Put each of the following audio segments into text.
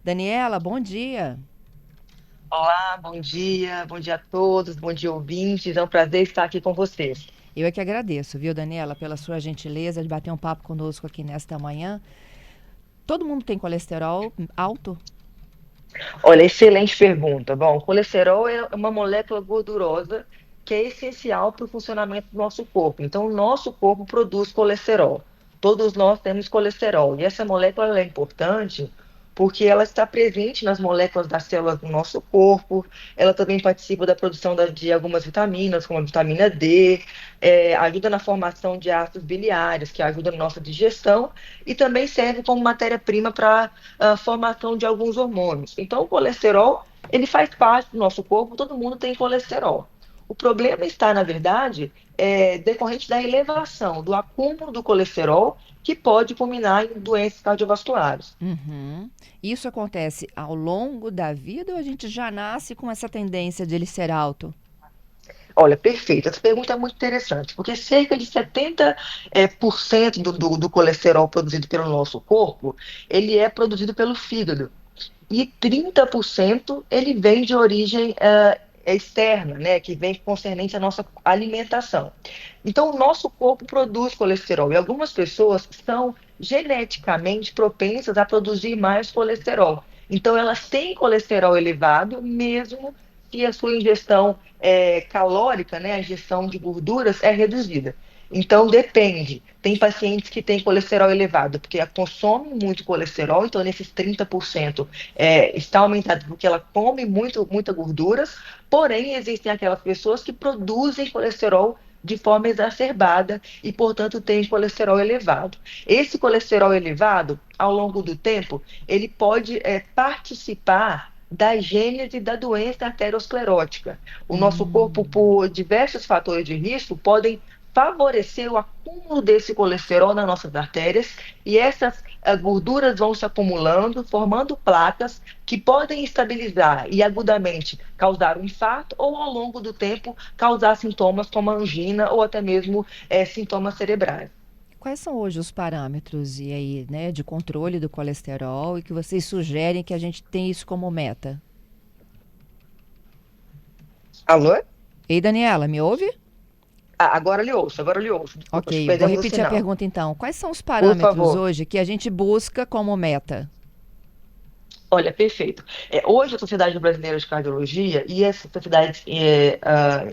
Daniela, bom dia. Olá, bom dia a todos, bom dia ouvintes, é um prazer estar aqui com vocês. Eu é que agradeço, viu, Daniela, pela sua gentileza de bater um papo conosco aqui nesta manhã. Todo mundo tem colesterol alto? Olha, excelente pergunta. Bom, o colesterol é uma molécula gordurosa que é essencial para o funcionamento do nosso corpo. Então, o nosso corpo produz colesterol. Todos nós temos colesterol. E essa molécula ela é importante porque ela está presente nas moléculas das células do nosso corpo. Ela também participa da produção de algumas vitaminas, como a vitamina D, ajuda na formação de ácidos biliares, que ajuda na nossa digestão, e também serve como matéria-prima para a formação de alguns hormônios. Então, o colesterol, ele faz parte do nosso corpo, todo mundo tem colesterol. O problema está, na verdade, decorrente da elevação, do acúmulo do colesterol, que pode culminar em doenças cardiovasculares. Uhum. Isso acontece ao longo da vida ou a gente já nasce com essa tendência de ele ser alto? Olha, perfeito. Essa pergunta é muito interessante, porque cerca de 70% do colesterol produzido pelo nosso corpo, ele é produzido pelo fígado. E 30% ele vem de origem externa, né, que vem concernente à nossa alimentação. Então, o nosso corpo produz colesterol e algumas pessoas são geneticamente propensas a produzir mais colesterol. Então, elas têm colesterol elevado, mesmo se a sua ingestão calórica, né, a ingestão de gorduras é reduzida. Então, depende. Tem pacientes que têm colesterol elevado, porque consomem muito colesterol, então nesses 30% está aumentado porque ela come muita gorduras, porém existem aquelas pessoas que produzem colesterol de forma exacerbada e, portanto, têm colesterol elevado. Esse colesterol elevado, ao longo do tempo, ele pode participar da gênese da doença arteriosclerótica. O nosso corpo, Hum. por diversos fatores de risco, podem favorecer o acúmulo desse colesterol nas nossas artérias e essas gorduras vão se acumulando, formando placas que podem estabilizar e agudamente causar um infarto ou ao longo do tempo causar sintomas como angina ou até mesmo sintomas cerebrais. Quais são hoje os parâmetros e aí, né, de controle do colesterol e que vocês sugerem que a gente tenha isso como meta? Alô? Ei, Daniela, me ouve? Ah, agora lhe ouço. Desculpa, acho que Ok, vou perdemos o repetir a sinal. pergunta então. Quais são os Por parâmetros favor. hoje que a gente busca como meta? Olha, perfeito. Hoje, a Sociedade Brasileira de Cardiologia e as sociedades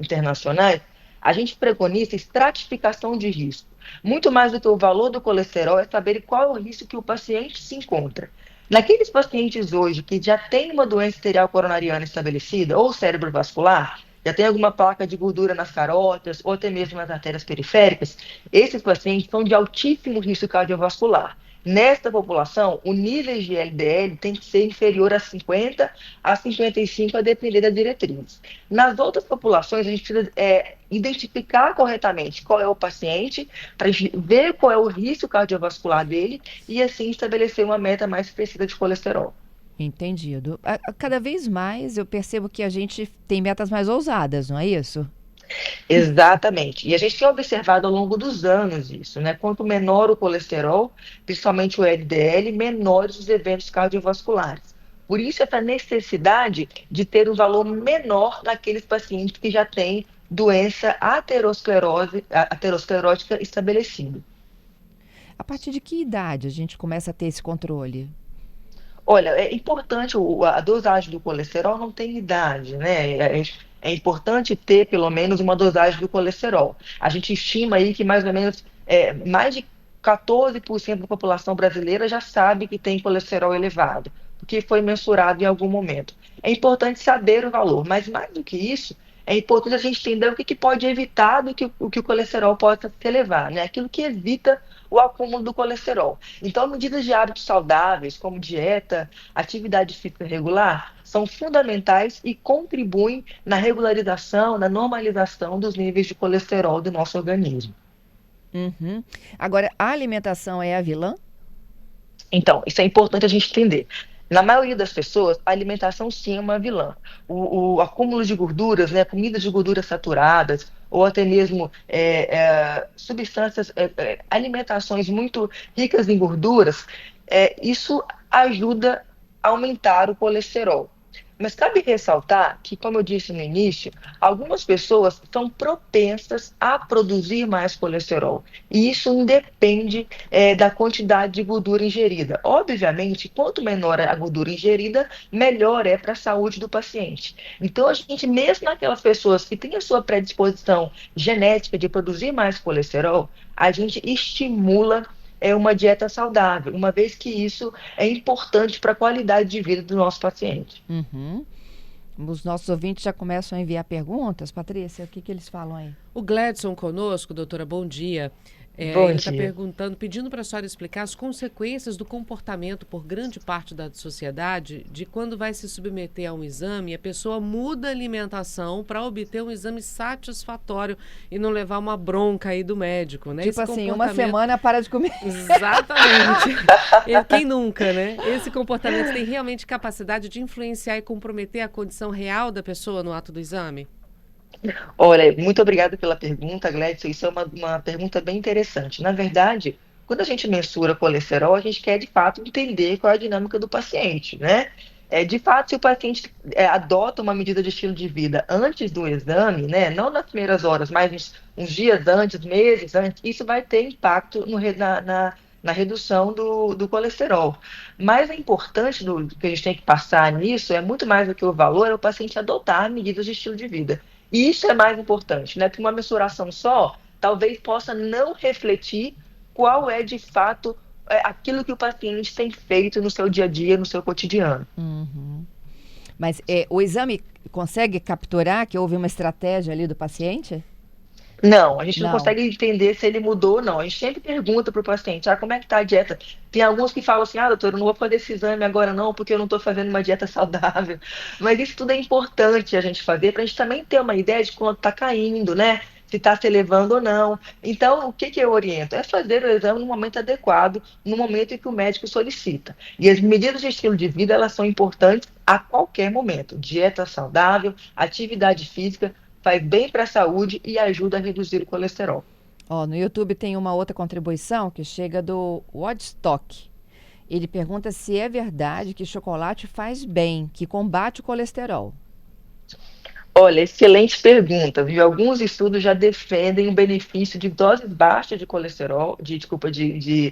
internacionais, a gente preconiza estratificação de risco. Muito mais do que o valor do colesterol é saber qual é o risco que o paciente se encontra. Naqueles pacientes hoje que já têm uma doença arterial coronariana estabelecida ou cérebro vascular, já tem alguma placa de gordura nas carótidas ou até mesmo nas artérias periféricas, esses pacientes são de altíssimo risco cardiovascular. Nesta população, o nível de LDL tem que ser inferior a 50 a 55, a depender da diretriz. Nas outras populações, a gente precisa identificar corretamente qual é o paciente, para ver qual é o risco cardiovascular dele e assim estabelecer uma meta mais precisa de colesterol. Entendido. Cada vez mais eu percebo que a gente tem metas mais ousadas, não é isso? Exatamente. E a gente tem observado ao longo dos anos isso, né? Quanto menor o colesterol, principalmente o LDL, menores os eventos cardiovasculares. Por isso, essa necessidade de ter um valor menor naqueles pacientes que já têm doença aterosclerótica estabelecida. A partir de que idade a gente começa a ter esse controle? Olha, é importante, a dosagem do colesterol não tem idade, né? É importante ter pelo menos uma dosagem do colesterol. A gente estima aí que mais ou menos mais de 14% da população brasileira já sabe que tem colesterol elevado, porque foi mensurado em algum momento. É importante saber o valor, mas mais do que isso, é importante a gente entender o que pode evitar do que o colesterol possa se elevar, né? Aquilo que evita o acúmulo do colesterol. Então, medidas de hábitos saudáveis, como dieta, atividade física regular, são fundamentais e contribuem na regularização, na normalização dos níveis de colesterol do nosso organismo. Uhum. Agora, a alimentação é a vilã? Então, isso é importante a gente entender. Na maioria das pessoas, a alimentação sim é uma vilã. O acúmulo de gorduras, né, comidas de gorduras saturadas, ou até mesmo substâncias, alimentações muito ricas em gorduras, isso ajuda aumentar o colesterol. Mas cabe ressaltar que, como eu disse no início, algumas pessoas são propensas a produzir mais colesterol. E isso independe, da quantidade de gordura ingerida. Obviamente, quanto menor a gordura ingerida, melhor é para a saúde do paciente. Então, a gente, mesmo naquelas pessoas que têm a sua predisposição genética de produzir mais colesterol, a gente estimula uma dieta saudável, uma vez que isso é importante para a qualidade de vida do nosso paciente. Uhum. Os nossos ouvintes já começam a enviar perguntas. Patrícia, o que eles falam aí? O Gladson conosco, doutora, bom dia. Bom Ele está dia. perguntando, pedindo para a senhora explicar as consequências do comportamento por grande parte da sociedade de quando vai se submeter a um exame e a pessoa muda a alimentação para obter um exame satisfatório e não levar uma bronca aí do médico, né? Tipo Esse assim, uma comportamento... semana para de comer. Exatamente. Quem nunca, né? Esse comportamento tem realmente capacidade de influenciar e comprometer a condição real da pessoa no ato do exame? Olha, muito obrigada pela pergunta, Gladys. Isso é uma pergunta bem interessante. Na verdade, quando a gente mensura colesterol, a gente quer de fato entender qual é a dinâmica do paciente, né? De fato, se o paciente adota uma medida de estilo de vida antes do exame, né, não nas primeiras horas, mas uns dias antes, meses antes, isso vai ter impacto na redução do colesterol. Mas é importante que a gente tem que passar nisso, é muito mais do que o valor, é o paciente adotar medidas de estilo de vida. E isso é mais importante, né? Que uma mensuração só talvez possa não refletir qual é de fato aquilo que o paciente tem feito no seu dia a dia, no seu cotidiano. Uhum. Mas o exame consegue capturar que houve uma estratégia ali do paciente? Não, a gente não Não. consegue entender se ele mudou ou não. A gente sempre pergunta para o paciente, como é que está a dieta? Tem alguns que falam assim, doutor, eu não vou fazer esse exame agora não, porque eu não estou fazendo uma dieta saudável. Mas isso tudo é importante a gente fazer para a gente também ter uma ideia de quanto está caindo, né? Se está se elevando ou não. Então, o que eu oriento? É fazer o exame no momento adequado, no momento em que o médico solicita. E as medidas de estilo de vida, elas são importantes a qualquer momento. Dieta saudável, atividade física, faz bem para a saúde e ajuda a reduzir o colesterol. Ó, no YouTube tem uma outra contribuição que chega do Woodstock. Ele pergunta se é verdade que chocolate faz bem, que combate o colesterol. Olha, excelente pergunta, viu? Alguns estudos já defendem o benefício de doses baixas de colesterol, de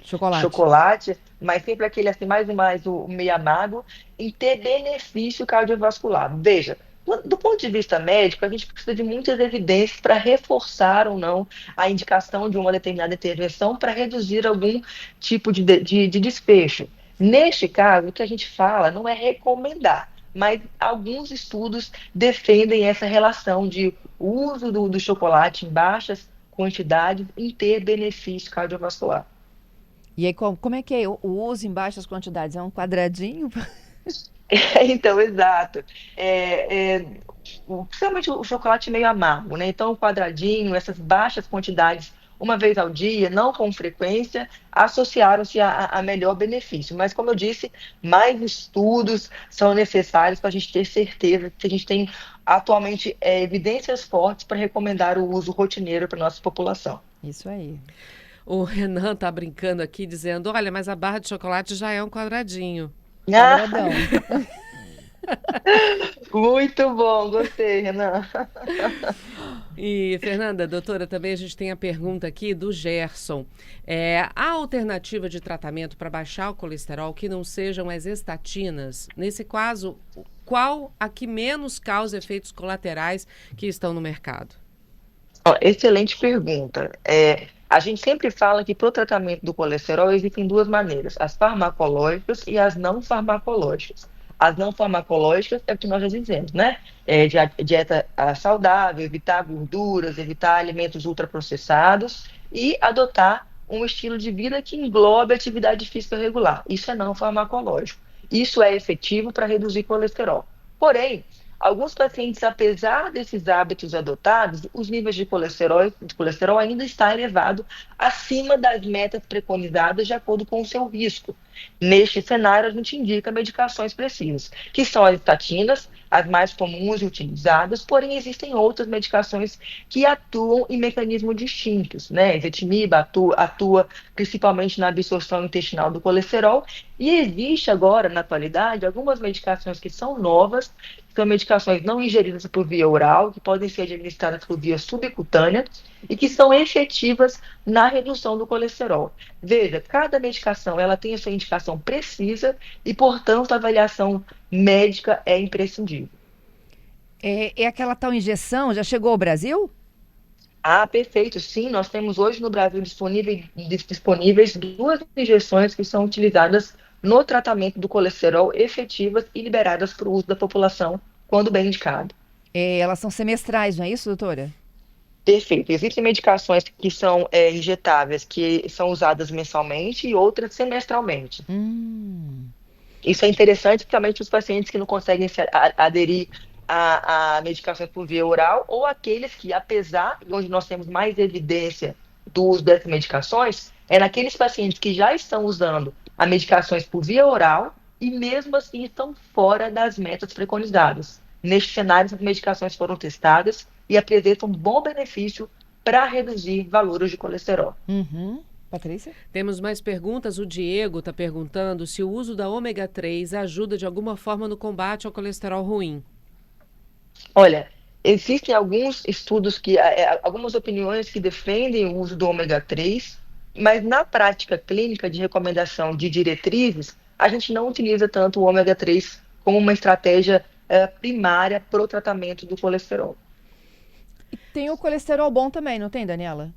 Chocolate. chocolate, mas sempre aquele assim, mais o meio amargo, em ter benefício cardiovascular. Veja, do ponto de vista médico, a gente precisa de muitas evidências para reforçar ou não a indicação de uma determinada intervenção para reduzir algum tipo de desfecho. Neste caso, o que a gente fala não é recomendar, mas alguns estudos defendem essa relação de uso do chocolate em baixas quantidades em ter benefício cardiovascular. E aí, como é que é o uso em baixas quantidades? É um quadradinho? Então, exato. Principalmente o chocolate meio amargo, né? Então, o quadradinho, essas baixas quantidades, uma vez ao dia, não com frequência, associaram-se a melhor benefício. Mas, como eu disse, mais estudos são necessários para a gente ter certeza que a gente tem atualmente evidências fortes para recomendar o uso rotineiro para a nossa população. Isso aí. O Renan tá brincando aqui, dizendo, olha, mas a barra de chocolate já é um quadradinho. Quadradão. Muito bom, gostei, Renan. E, Fernanda, doutora, também a gente tem a pergunta aqui do Gerson. Há alternativa de tratamento para baixar o colesterol que não sejam as estatinas? Nesse caso, qual a que menos causa efeitos colaterais que estão no mercado? Excelente pergunta. A gente sempre fala que para o tratamento do colesterol existem duas maneiras, as farmacológicas e as não farmacológicas. As não farmacológicas é o que nós já dizemos, né? Dieta saudável, evitar gorduras, evitar alimentos ultraprocessados e adotar um estilo de vida que englobe atividade física regular. Isso é não farmacológico. Isso é efetivo para reduzir colesterol. Porém, alguns pacientes, apesar desses hábitos adotados, os níveis de colesterol ainda está elevado acima das metas preconizadas de acordo com o seu risco. Neste cenário, a gente indica medicações precisas, que são as estatinas, as mais comuns e utilizadas, porém existem outras medicações que atuam em mecanismos distintos, né? Ezetimiba atua principalmente na absorção intestinal do colesterol, e existe agora, na atualidade, algumas medicações que são novas, que são medicações não ingeridas por via oral, que podem ser administradas por via subcutânea e que são efetivas na redução do colesterol. Veja, cada medicação ela tem a sua indicação precisa e, portanto, a avaliação médica é imprescindível. É aquela tal injeção, já chegou ao Brasil? Ah, perfeito. Sim, nós temos hoje no Brasil disponíveis duas injeções que são utilizadas no tratamento do colesterol efetivas e liberadas para o uso da população quando bem indicado. Elas são semestrais, não é isso, doutora? Perfeito. Existem medicações que são injetáveis, que são usadas mensalmente e outras semestralmente. Isso é interessante, principalmente os pacientes que não conseguem aderir a medicações por via oral ou aqueles que, apesar de onde nós temos mais evidência do uso dessas medicações, é naqueles pacientes que já estão usando as medicações por via oral e mesmo assim estão fora das metas preconizadas. Neste cenário, as medicações foram testadas e apresentam um bom benefício para reduzir valores de colesterol. Patrícia? Temos mais perguntas. O Diego está perguntando se o uso da ômega 3 ajuda de alguma forma no combate ao colesterol ruim. Olha, existem alguns estudos, algumas opiniões que defendem o uso do ômega 3, mas na prática clínica de recomendação de diretrizes, a gente não utiliza tanto o ômega 3 como uma estratégia primária para o tratamento do colesterol. E tem o colesterol bom também, não tem, Daniela?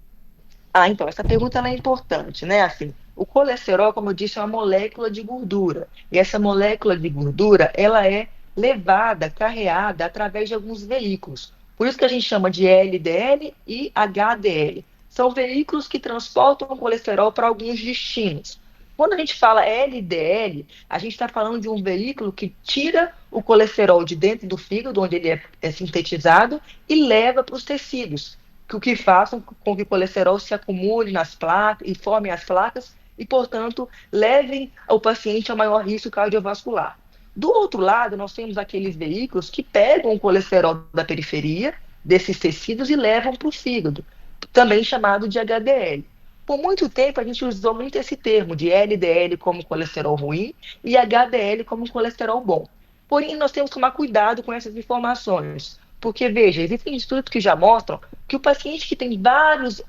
Então, essa pergunta ela é importante, né? Assim, o colesterol, como eu disse, é uma molécula de gordura. E essa molécula de gordura, ela é levada, carreada através de alguns veículos. Por isso que a gente chama de LDL e HDL. São veículos que transportam o colesterol para alguns destinos. Quando a gente fala LDL, a gente está falando de um veículo que tira o colesterol de dentro do fígado, onde ele é sintetizado, e leva para os tecidos, que façam com que o colesterol se acumule nas placas e formem as placas e, portanto, levem o paciente a maior risco cardiovascular. Do outro lado, nós temos aqueles veículos que pegam o colesterol da periferia, desses tecidos, e levam para o fígado, também chamado de HDL. Por muito tempo, a gente usou muito esse termo de LDL como colesterol ruim e HDL como colesterol bom. Porém, nós temos que tomar cuidado com essas informações, porque, veja, existem estudos que já mostram que o paciente que tem vários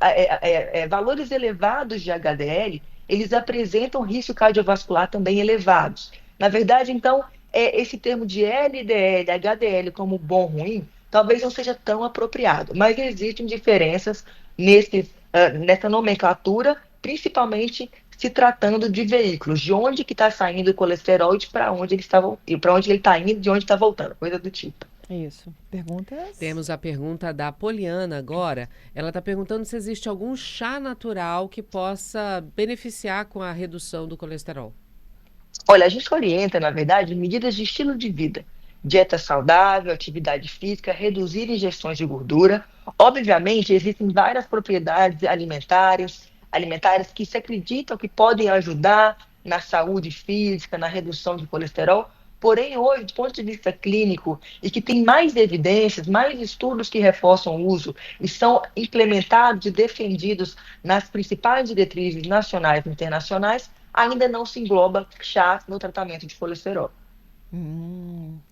valores elevados de HDL, eles apresentam risco cardiovascular também elevados. Na verdade, então, esse termo de LDL, HDL como bom ou ruim, talvez não seja tão apropriado, mas existem diferenças nessa nomenclatura, principalmente se tratando de veículos, de onde que está saindo o colesterol e para onde ele está indo, de onde está voltando, coisa do tipo. Isso. Perguntas? Temos a pergunta da Poliana agora. Ela está perguntando se existe algum chá natural que possa beneficiar com a redução do colesterol. Olha, a gente orienta, na verdade, medidas de estilo de vida. Dieta saudável, atividade física, reduzir injeções de gordura. Obviamente, existem várias propriedades alimentares que se acreditam que podem ajudar na saúde física, na redução de colesterol. Porém, hoje, do ponto de vista clínico, e que tem mais evidências, mais estudos que reforçam o uso e são implementados e defendidos nas principais diretrizes nacionais e internacionais, ainda não se engloba chá no tratamento de colesterol.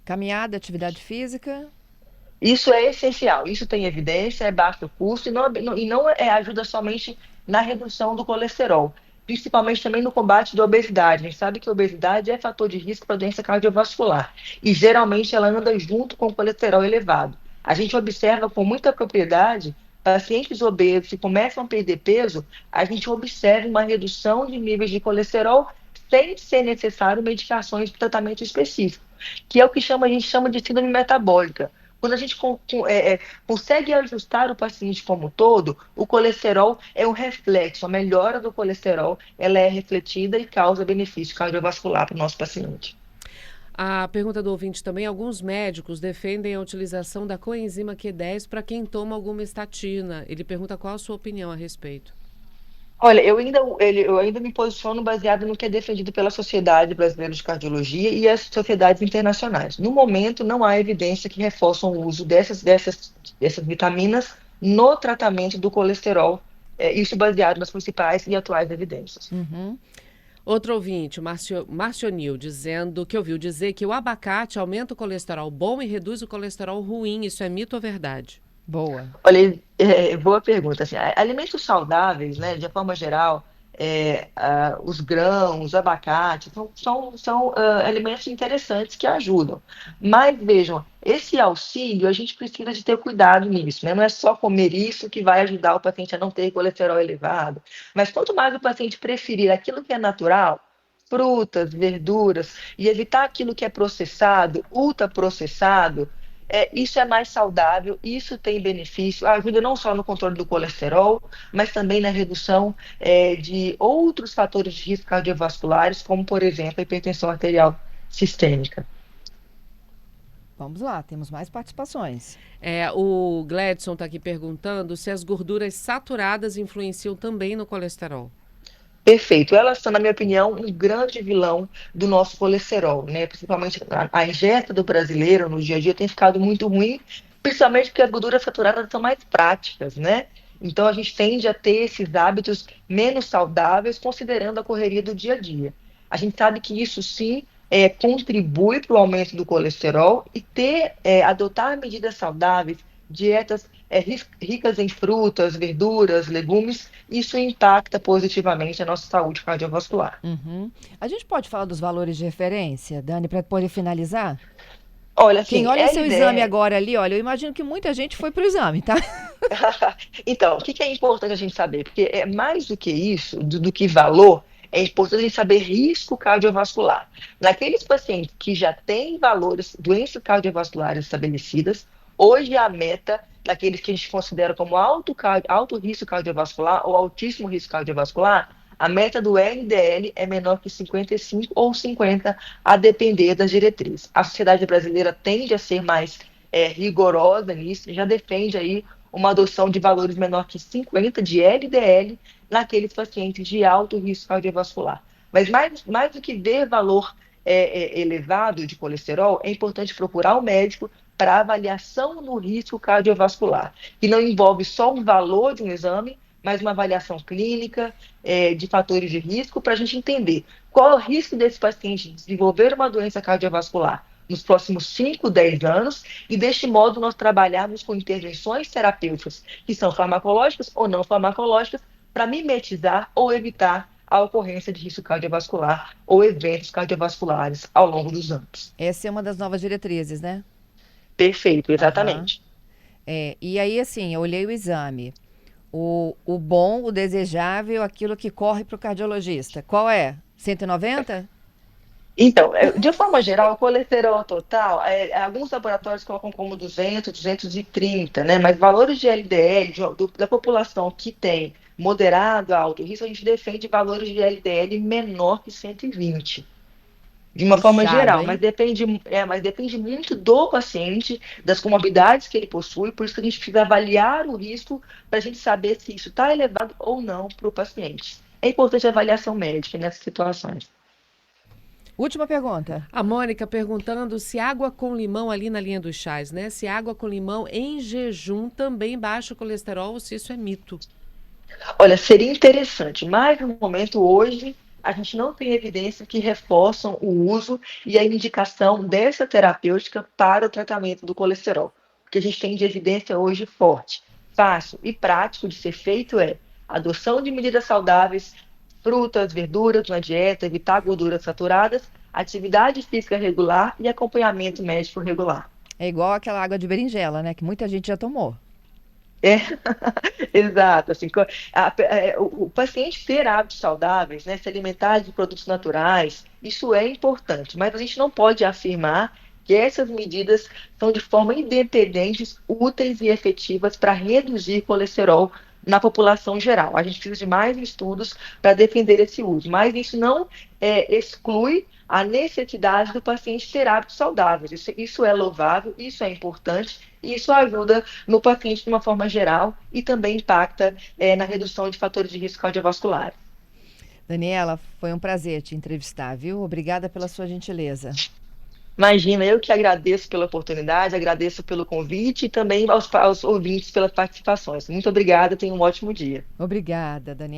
Caminhada, atividade física? Isso é essencial, isso tem evidência, é baixo custo e não ajuda somente na redução do colesterol, principalmente também no combate da obesidade. A gente sabe que a obesidade é fator de risco para doença cardiovascular e geralmente ela anda junto com o colesterol elevado. A gente observa com muita propriedade pacientes obesos que começam a perder peso, a gente observa uma redução de níveis de colesterol sem ser necessário medicações de tratamento específico, que é o que a gente chama de síndrome metabólica. Quando a gente consegue ajustar o paciente como um todo, o colesterol é um reflexo, a melhora do colesterol ela é refletida e causa benefício cardiovascular para o nosso paciente. A pergunta do ouvinte também, alguns médicos defendem a utilização da coenzima Q10 para quem toma alguma estatina. Ele pergunta qual a sua opinião a respeito. Olha, eu ainda me posiciono baseado no que é defendido pela Sociedade Brasileira de Cardiologia e as sociedades internacionais. No momento, não há evidência que reforçam o uso dessas vitaminas no tratamento do colesterol, isso baseado nas principais e atuais evidências. Uhum. Outro ouvinte, Marcionil, dizendo que ouviu dizer que o abacate aumenta o colesterol bom e reduz o colesterol ruim. Isso é mito ou verdade? Boa. Olha, boa pergunta. Assim, alimentos saudáveis, né, de forma geral, os grãos, o abacate, são alimentos interessantes que ajudam. Mas vejam, esse auxílio, a gente precisa de ter cuidado nisso, né? Não é só comer isso que vai ajudar o paciente a não ter colesterol elevado. Mas quanto mais o paciente preferir aquilo que é natural, frutas, verduras, e evitar aquilo que é processado, ultraprocessado, isso é mais saudável, isso tem benefício, ajuda não só no controle do colesterol, mas também na redução de outros fatores de risco cardiovasculares, como, por exemplo, a hipertensão arterial sistêmica. Vamos lá, temos mais participações. O Gladson está aqui perguntando se as gorduras saturadas influenciam também no colesterol. Perfeito. Elas são, na minha opinião, um grande vilão do nosso colesterol, né? Principalmente a ingesta do brasileiro no dia a dia tem ficado muito ruim, principalmente porque as gorduras saturadas são mais práticas, né? Então a gente tende a ter esses hábitos menos saudáveis, considerando a correria do dia a dia. A gente sabe que isso sim contribui para o aumento do colesterol e adotar medidas saudáveis, dietas ricas em frutas, verduras, legumes, isso impacta positivamente a nossa saúde cardiovascular. Uhum. A gente pode falar dos valores de referência, Dani, para poder finalizar? Olha, Quem assim, olha a seu exame ideia. agora ali, olha, eu imagino que muita gente foi pro exame, tá? Então, o que é importante a gente saber? Porque é mais do que isso, do que valor, é importante a gente saber risco cardiovascular. Naqueles pacientes que já têm valores, doenças cardiovasculares estabelecidas, hoje a meta daqueles que a gente considera como alto risco cardiovascular ou altíssimo risco cardiovascular, a meta do LDL é menor que 55 ou 50, a depender das diretrizes. A sociedade brasileira tende a ser mais rigorosa nisso, já defende aí uma adoção de valores menor que 50 de LDL naqueles pacientes de alto risco cardiovascular. Mas mais do que ver valor elevado de colesterol, é importante procurar o médico para avaliação no risco cardiovascular, que não envolve só o valor de um exame, mas uma avaliação clínica de fatores de risco para a gente entender qual é o risco desse paciente de desenvolver uma doença cardiovascular nos próximos 5, 10 anos, e deste modo nós trabalharmos com intervenções terapêuticas que são farmacológicas ou não farmacológicas para mimetizar ou evitar a ocorrência de risco cardiovascular ou eventos cardiovasculares ao longo dos anos. Essa é uma das novas diretrizes, né? Perfeito, Aham. exatamente. E aí, assim, eu olhei o exame. O bom, o desejável, aquilo que corre para o cardiologista. Qual é? 190? Então, de forma geral, o colesterol total, alguns laboratórios colocam como 200, 230, né? Mas valores de LDL da população que tem moderado a alto risco, a gente defende valores de LDL menor que 120, de uma forma Puxado, geral, hein? mas depende muito do paciente, das comorbidades que ele possui, por isso que a gente precisa avaliar o risco para a gente saber se isso está elevado ou não para o paciente. É importante a avaliação médica nessas situações. Última pergunta. A Mônica perguntando se água com limão ali na linha dos chás, né? Se água com limão em jejum também baixa o colesterol ou se isso é mito. Olha, seria interessante, mas no momento hoje a gente não tem evidência que reforçam o uso e a indicação dessa terapêutica para o tratamento do colesterol. O que a gente tem de evidência hoje forte, fácil e prático de ser feito é adoção de medidas saudáveis, frutas, verduras na dieta, evitar gorduras saturadas, atividade física regular e acompanhamento médico regular. É igual aquela água de berinjela, né? Que muita gente já tomou. É, exato, assim, o paciente ter hábitos saudáveis, né, se alimentar de produtos naturais, isso é importante, mas a gente não pode afirmar que essas medidas são de forma independentes, úteis e efetivas para reduzir colesterol na população geral. A gente precisa de mais estudos para defender esse uso, mas isso não exclui a necessidade do paciente ter hábitos saudáveis. Isso é louvável, isso é importante e isso ajuda no paciente de uma forma geral e também impacta na redução de fatores de risco cardiovascular. Daniela, foi um prazer te entrevistar, viu? Obrigada pela sua gentileza. Imagina, eu que agradeço pela oportunidade, agradeço pelo convite e também aos ouvintes pelas participações. Muito obrigada, tenha um ótimo dia. Obrigada, Daniela.